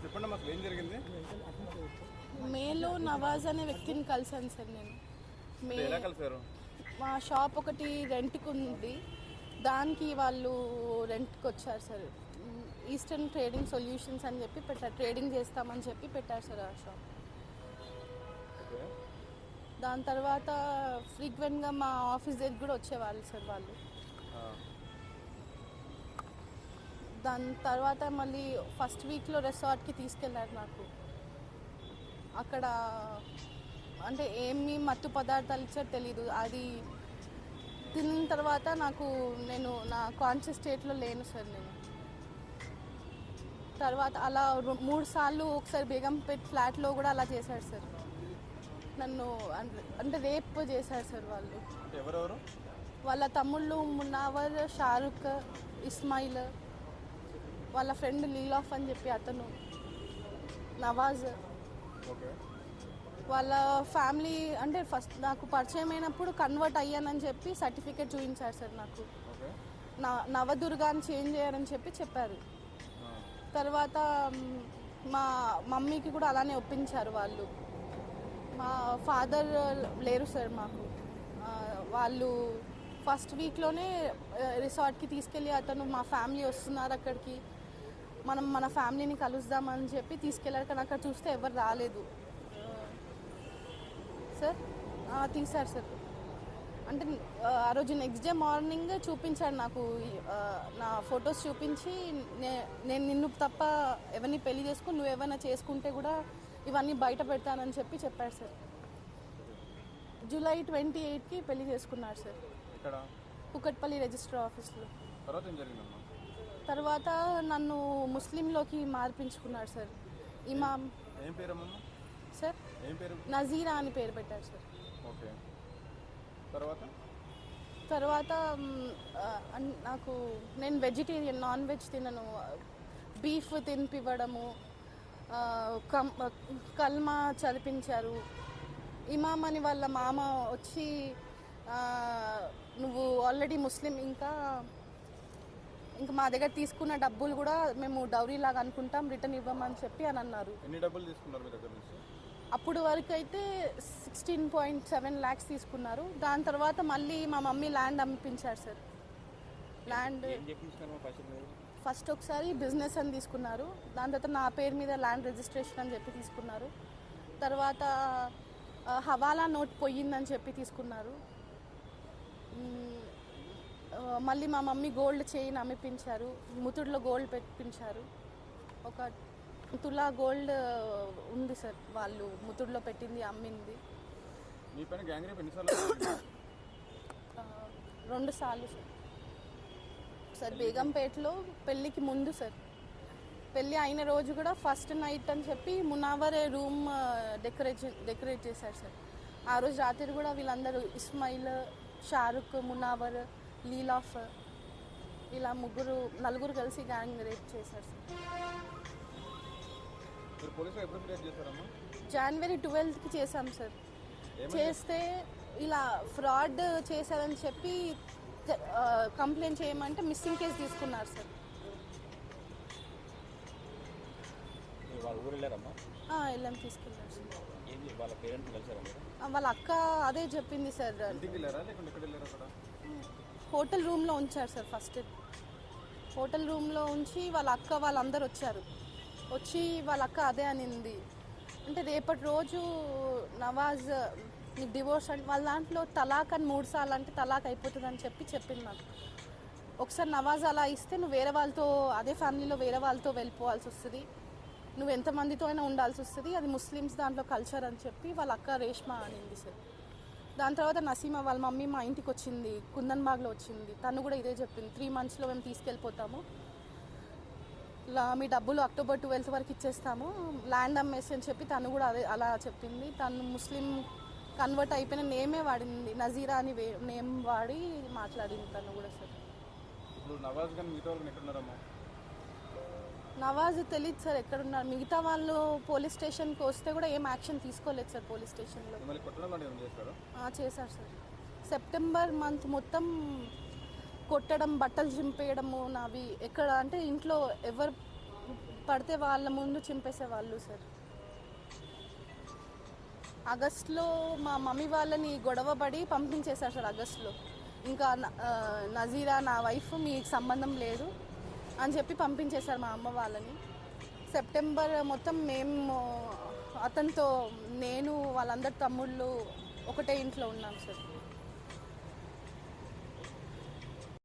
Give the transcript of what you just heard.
చెప్పండి మాకు ఏం జరిగింది? మేలో నవాజ్ అనే వ్యక్తిని కలిసాను సార్ నేను. ఎలా కలిసారు? మా షాప్ ఒకటి రెంట్కి ఉంది, దానికి వాళ్ళు రెంట్కి వచ్చారు సార్. ఈస్టర్న్ ట్రేడింగ్ సొల్యూషన్స్ అని చెప్పి పెట్టారు, ట్రేడింగ్ చేస్తామని చెప్పి పెట్టారు సార్ ఆ షాప్. దాని తర్వాత ఫ్రీక్వెంట్గా మా ఆఫీస్ దగ్గర కూడా వచ్చేవాళ్ళు సార్ వాళ్ళు. దాని తర్వాత మళ్ళీ ఫస్ట్ వీక్లో రిసార్ట్కి తీసుకెళ్ళారు నాకు. అక్కడ అంటే ఏమి మత్తు పదార్థాలు ఇచ్చారో తెలీదు. అది తిన్న తర్వాత నేను నా కాన్షియస్ స్టేట్లో లేను సార్. నేను తర్వాత అలా 3 సార్లు, ఒకసారి బేగంపేట్ ఫ్లాట్లో కూడా అలా చేశారు సార్ నన్ను. అంటే రేప్ చేశారు సార్ వాళ్ళు. ఎవరెవరు? వాళ్ళ తమ్ముళ్ళు మునావర్, షారుఖ్, ఇస్మాయిల్, వాళ్ళ ఫ్రెండ్ లీలాఫ్ అని చెప్పి అతను, నవాజ్. వాళ్ళ ఫ్యామిలీ అంటే ఫస్ట్ నాకు పరిచయం అయినప్పుడు కన్వర్ట్ అయ్యానని చెప్పి సర్టిఫికేట్ చూపించారు సార్ నాకు. నవదుర్గాని చేంజ్ చేయాలని చెప్పారు. తర్వాత మా మమ్మీకి కూడా అలానే ఒప్పించారు వాళ్ళు. మా ఫాదర్ లేరు సార్ మాకు. వాళ్ళు ఫస్ట్ వీక్లోనే రిసార్ట్కి తీసుకెళ్ళి అతను మా ఫ్యామిలీ వస్తున్నారు అక్కడికి, మనం మన ఫ్యామిలీని కలుద్దామని చెప్పి తీసుకెళ్ళారు. కానీ అక్కడ చూస్తే ఎవరు రాలేదు సార్. తీశారు సార్. అంటే ఆ రోజు నెక్స్ట్ డే మార్నింగ్ చూపించాడు నాకు, నా ఫొటోస్ చూపించి నేను నిన్ను తప్ప ఎవరిని పెళ్లి చేసుకుని నువ్వు ఏమైనా చేసుకుంటే కూడా ఇవన్నీ బయట పెడతానని చెప్పారు సార్. జూలై 28కి పెళ్లి చేసుకున్నారు సార్ కుకట్పల్లి రిజిస్టర్ ఆఫీస్లో. తర్వాత నన్ను ముస్లింలోకి మార్పించుకున్నారు సార్. ఇమాం సార్ నజీరా అని పేరు పెట్టారు సార్. తర్వాత నేను వెజిటేరియన్, నాన్ వెజ్ తినను, బీఫ్ తినిపివ్వడము, కల్మా చదివించారు. ఇమాం అని వాళ్ళ మామ వచ్చి నువ్వు ఆల్రెడీ ముస్లిం, ఇంకా మా దగ్గర తీసుకున్న డబ్బులు కూడా మేము డౌరీ లాగా అనుకుంటాం, రిటర్న్ ఇవ్వమని చెప్పి అని అన్నారు. ఎన్ని డబ్బులు తీసుకున్నారు మీ దగ్గర నుంచి? అప్పుడు వరకు అయితే 16.7 lakhs తీసుకున్నారు. దాని తర్వాత మళ్ళీ మా మమ్మీ ల్యాండ్ అమ్మిపించారు సార్. ల్యాండ్ ఫస్ట్ ఒకసారి బిజినెస్ అని తీసుకున్నారు, దాని తర్వాత నా పేరు మీద ల్యాండ్ రిజిస్ట్రేషన్ అని చెప్పి తీసుకున్నారు. తర్వాత హవాలా నోట్ పోయిందని చెప్పి తీసుకున్నారు. మళ్ళీ మా మమ్మీ గోల్డ్ చైన్ అమ్మిపించారు, ముతుడులో గోల్డ్ పెట్టించారు. ఒక తులా గోల్డ్ ఉంది సార్, వాళ్ళు ముతుడులో పెట్టింది అమ్మింది. 2 సార్లు సార్. బేగంపేటలో పెళ్ళికి ముందు సార్, పెళ్ళి అయిన రోజు కూడా ఫస్ట్ నైట్ అని చెప్పి మునావరే రూమ్ డెకరేట్ చేశారు సార్. ఆ రోజు రాత్రి కూడా వీళ్ళందరూ ఇస్మాయిల్, షారుఖ్, మునావర్, లీలాఫ్, ఇలా 4 కలిసి గ్యాంగ్ రేప్ చేశారు సార్. జనవరి 12కి చేశాం సార్. చేస్తే ఇలా ఫ్రాడ్ చేశారని చెప్పి కంప్లైంట్ చేయమంటే మిస్సింగ్ కేసు తీసుకున్నారు సార్. వెళ్ళాం, తీసుకెళ్ళారు సార్. వాళ్ళ అక్క అదే చెప్పింది సార్. హోటల్ రూమ్లో ఉంచారు సార్. ఫస్ట్ హోటల్ రూమ్లో ఉంచి వాళ్ళ అక్క వాళ్ళందరూ వచ్చి వాళ్ళ అక్క అదే అనింది. అంటే రేపటి రోజు నవాజ్ నీకు డివోర్స్ అంటే వాళ్ళ దాంట్లో తలాక్ అని 3 సార్లు అంటే తలాక్ అయిపోతుంది అని చెప్పింది నాకు. ఒకసారి నవాజ్ అలా ఇస్తే నువ్వు వేరే వాళ్ళతో, అదే ఫ్యామిలీలో వేరే వాళ్ళతో వెళ్ళిపోవాల్సి వస్తుంది, నువ్వు ఎంతమందితో అయినా ఉండాల్సి వస్తుంది, అది ముస్లిమ్స్ దాంట్లో కల్చర్ అని చెప్పి వాళ్ళ అక్క రేష్మా అనింది సార్. దాని తర్వాత నసీమా వాళ్ళ మమ్మీ మా ఇంటికి వచ్చింది, కుందన్బాగ్లో వచ్చింది. తను కూడా ఇదే చెప్పింది, 3 monthsలో మేము తీసుకెళ్ళిపోతాము, మీ డబ్బులు October 12th వరకు ఇచ్చేస్తాము, ల్యాండ్ అమ్మేసి అని చెప్పి తను కూడా అలా చెప్పింది. తను ముస్లిం కన్వర్ట్ అయిపోయిన నేమే వాడింది, నజీరా అని నేమ్ వాడి మాట్లాడింది తను కూడా సార్. నవాజ్ తెలియదు సార్ ఎక్కడున్నారు. మిగతా వాళ్ళు పోలీస్ స్టేషన్కి వస్తే కూడా ఏం యాక్షన్ తీసుకోలేదు సార్. పోలీస్ స్టేషన్లో చేశారు సార్. సెప్టెంబర్ మంత్ మొత్తం కొట్టడం, బట్టలు చింపేయడము నావి. ఎక్కడ అంటే ఇంట్లో ఎవరు పడితే వాళ్ళ ముందు చింపేసేవాళ్ళు సార్. ఆగస్టులో మా మమ్మీ వాళ్ళని గొడవపడి పంపించేశారు సార్ ఆగస్టులో. ఇంకా నజీరా నా వైఫ్ మీకు సంబంధం లేదు అని చెప్పి పంపించేశారు మా అమ్మ వాళ్ళని. సెప్టెంబర్ మొత్తం మేము అతనితో నేను వాళ్ళందరి తమ్ముళ్ళు ఒకటే ఇంట్లో ఉన్నాం సార్.